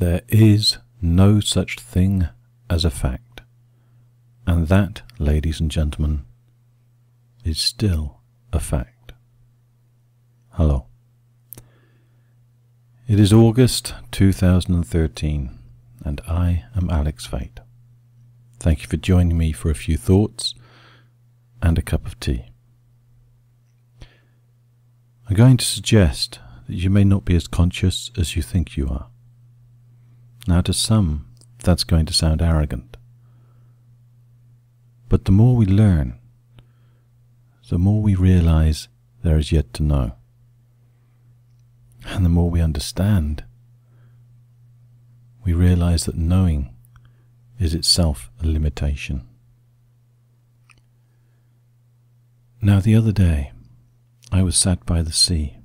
There is no such thing as a fact, and that, ladies and gentlemen, is still a fact. Hello. It is August 2013, and I am AlexFate. Thank you for joining me for a few thoughts and a cup of tea. I'm going to suggest that you may not be as conscious as you think you are. Now, to some, that's going to sound arrogant. But the more we learn, the more we realize there is yet to know. And the more we understand, we realize that knowing is itself a limitation. Now, the other day, I was sat by the sea.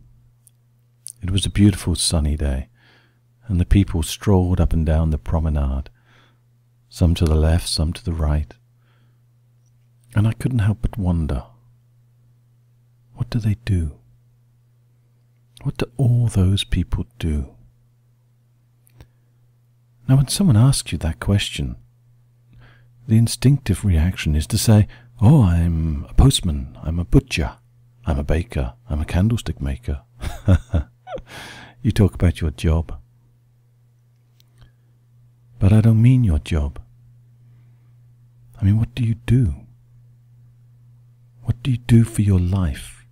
It was a beautiful sunny day, and the people strolled up and down the promenade, some to the left, some to the right, and I couldn't help but wonder, what do they do? What do all those people do? Now, when someone asks you that question, the instinctive reaction is to say, oh, I'm a postman, I'm a butcher, I'm a baker, I'm a candlestick maker. You talk about your job. But I don't mean your job. I mean, what do you do? What do you do for your life,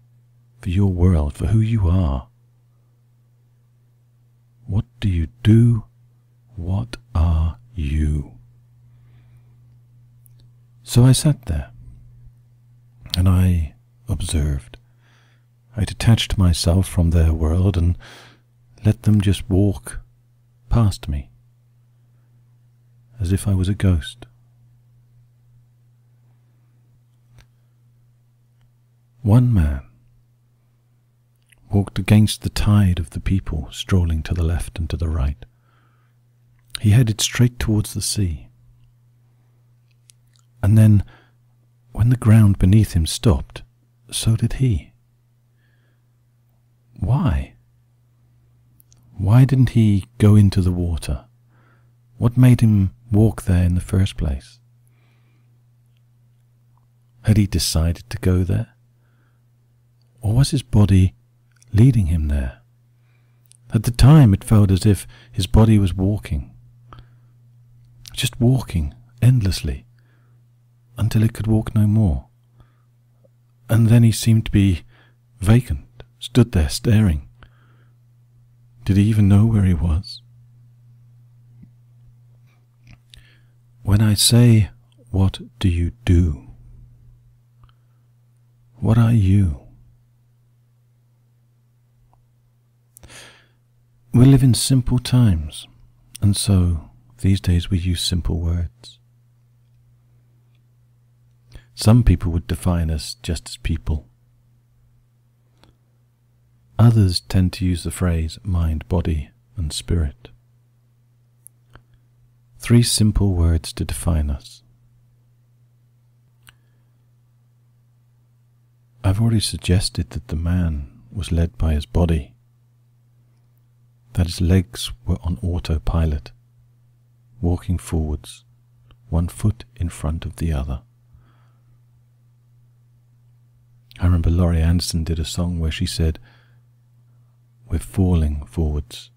for your world, for who you are? What do you do? What are you? So I sat there, and I observed. I detached myself from their world and let them just walk past me, as if I was a ghost. One man walked against the tide of the people strolling to the left and to the right. He headed straight towards the sea. And then, when the ground beneath him stopped, so did he. Why? Why didn't he go into the water? What made him walk there in the first place? Had he decided to go there? Or was his body leading him there? At the time it felt as if his body was walking, just walking endlessly, until it could walk no more. And then he seemed to be vacant, stood there staring. Did he even know where he was? When I say, what do you do? What are you? We live in simple times, and so these days we use simple words. Some people would define us just as people. Others tend to use the phrase mind, body, and spirit. 3 simple words to define us. I've already suggested that the man was led by his body, that his legs were on autopilot, walking forwards, one foot in front of the other. I remember Laurie Anderson did a song where she said, we're falling forwards,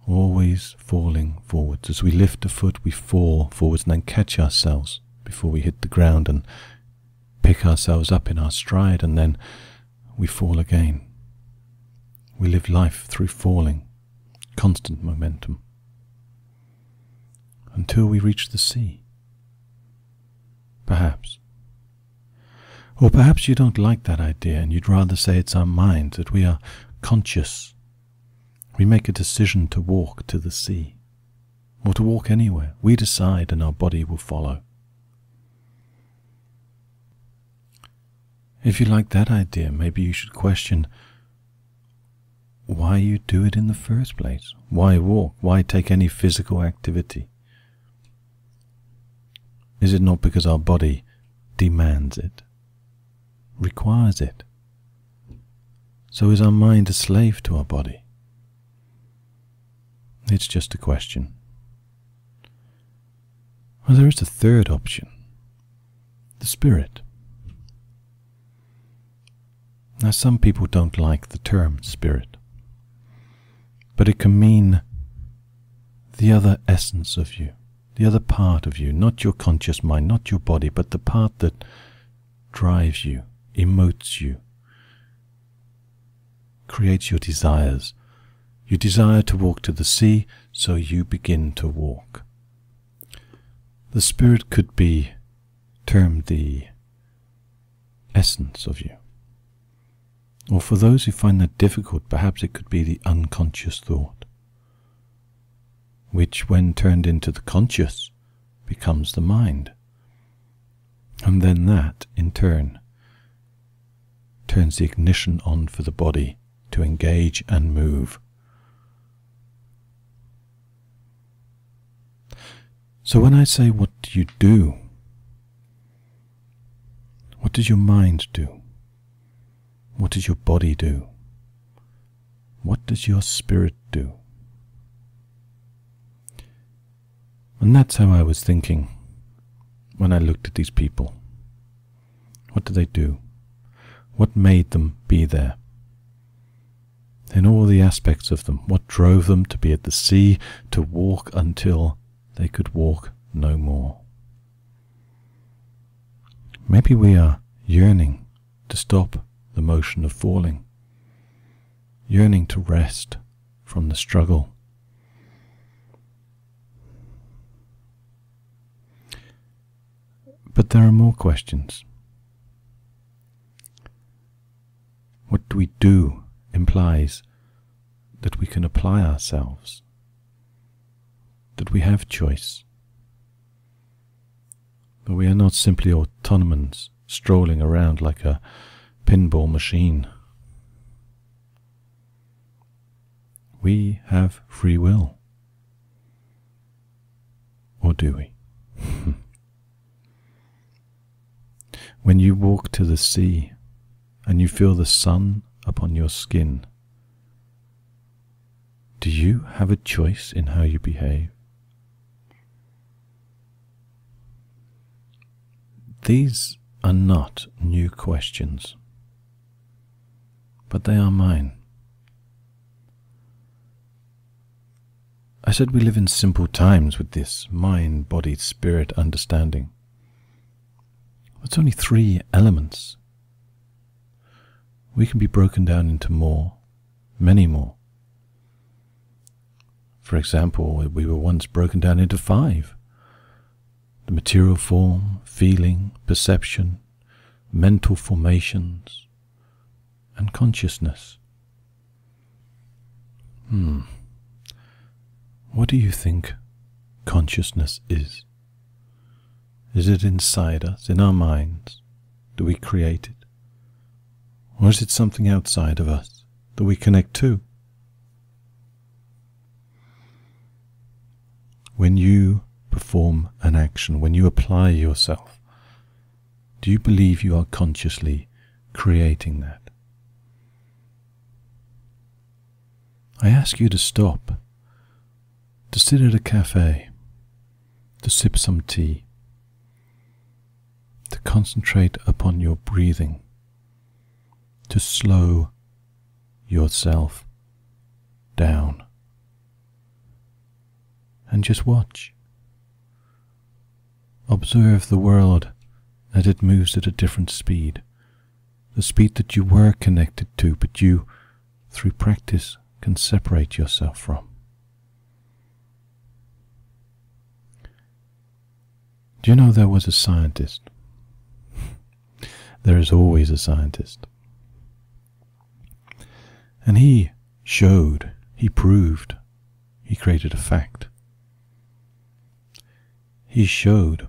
always falling forwards. As we lift a foot, we fall forwards and then catch ourselves before we hit the ground and pick ourselves up in our stride, and then we fall again. We live life through falling, constant momentum, until we reach the sea. Perhaps. Or perhaps you don't like that idea and you'd rather say it's our mind, that we are conscious. We make a decision to walk to the sea, or to walk anywhere. We decide and our body will follow. If you like that idea, maybe you should question why you do it in the first place. Why walk? Why take any physical activity? Is it not because our body demands it, requires it? So is our mind a slave to our body? It's just a question. Well, there is a third option. The spirit. Now, some people don't like the term spirit, but it can mean the other essence of you, the other part of you, not your conscious mind, not your body, but the part that drives you, emotes you, creates your desires. You desire to walk to the sea, so you begin to walk. The spirit could be termed the essence of you. Or for those who find that difficult, perhaps it could be the unconscious thought, which when turned into the conscious becomes the mind. And then that, in turn, turns the ignition on for the body to engage and move. So when I say, what do you do? What does your mind do? What does your body do? What does your spirit do? And that's how I was thinking when I looked at these people. What do they do? What made them be there? In all the aspects of them, what drove them to be at the sea, to walk until they could walk no more? Maybe we are yearning to stop the motion of falling, yearning to rest from the struggle. But there are more questions. What do we do implies that we can apply ourselves, that we have choice, that we are not simply autonomous strolling around like a pinball machine. We have free will. Or do we? When you walk to the sea and you feel the sun upon your skin, do you have a choice in how you behave? These are not new questions, but they are mine. I said we live in simple times with this mind, body, spirit understanding. It's only 3 elements. We can be broken down into more, many more. For example, we were once broken down into 5. The material form, feeling, perception, mental formations, and consciousness. What do you think consciousness is? Is it inside us, in our minds? Do we create it? Or is it something outside of us that we connect to? When you perform an action, when you apply yourself, do you believe you are consciously creating that? I ask you to stop, to sit at a cafe, to sip some tea, to concentrate upon your breathing, to slow yourself down, and just watch. Observe the world as it moves at a different speed, the speed that you were connected to, but you, through practice, can separate yourself from. Do you know there was a scientist? There is always a scientist. And he showed, he proved, he created a fact. He showed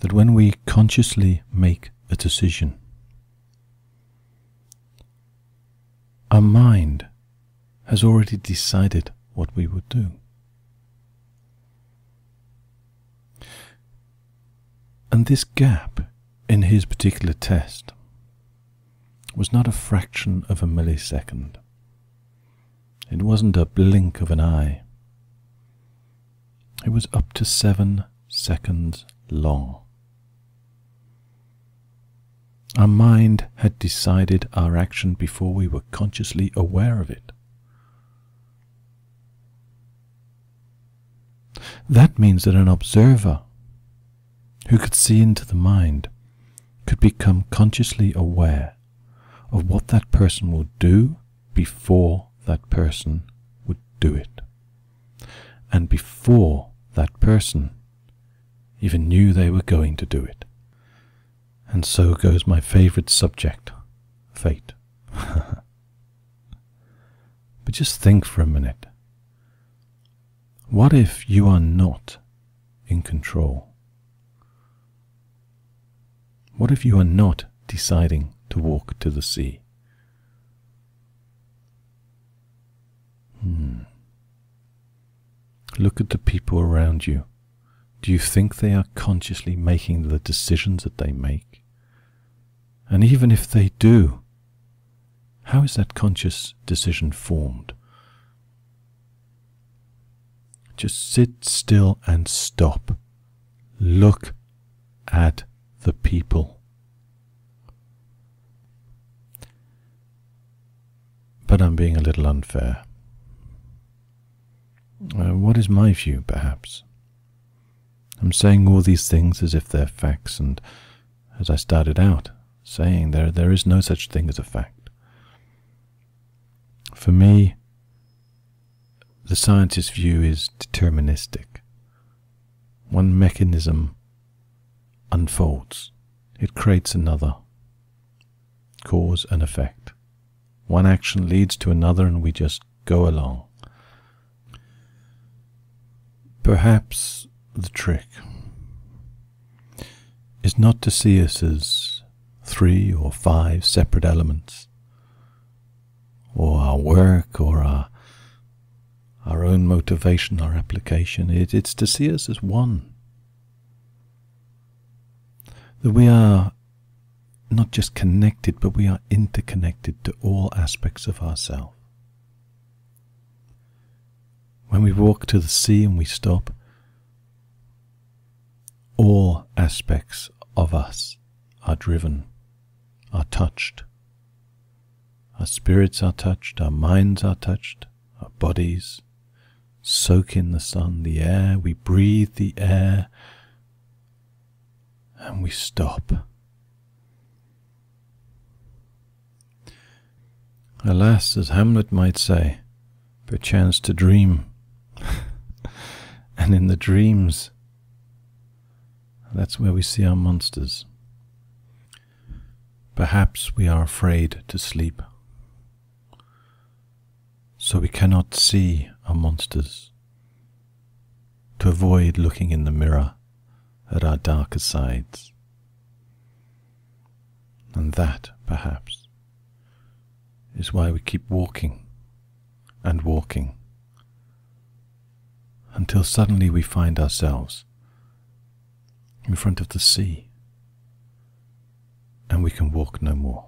that when we consciously make a decision, our mind has already decided what we would do. And this gap in his particular test was not a fraction of a millisecond. It wasn't a blink of an eye. It was up to 7 seconds long. Our mind had decided our action before we were consciously aware of it. That means that an observer who could see into the mind could become consciously aware of what that person would do before that person would do it, and before that person even knew they were going to do it. And so goes my favorite subject, fate. But just think for a minute. What if you are not in control? What if you are not deciding to walk to the sea? Look at the people around you. Do you think they are consciously making the decisions that they make? And even if they do, how is that conscious decision formed? Just sit still and stop. Look at the people. But I'm being a little unfair. What is my view, perhaps? I'm saying all these things as if they're facts, and as I started out, saying there is no such thing as a fact. For me, the scientist's view is deterministic. One mechanism unfolds. It creates another. Cause and effect. One action leads to another and we just go along. Perhaps the trick is not to see us as 3 or 5 separate elements, or our work, or our own motivation, our application. It's to see us as one. That we are not just connected, but we are interconnected to all aspects of ourselves. When we walk to the sea and we stop, all aspects of us are driven, are touched. Our spirits are touched, our minds are touched, our bodies soak in the sun, the air, we breathe the air, and we stop. Alas, as Hamlet might say, perchance to dream. And in the dreams, that's where we see our monsters. Perhaps we are afraid to sleep, so we cannot see our monsters, to avoid looking in the mirror at our darker sides. And that, perhaps, is why we keep walking and walking, until suddenly we find ourselves in front of the sea, and we can walk no more.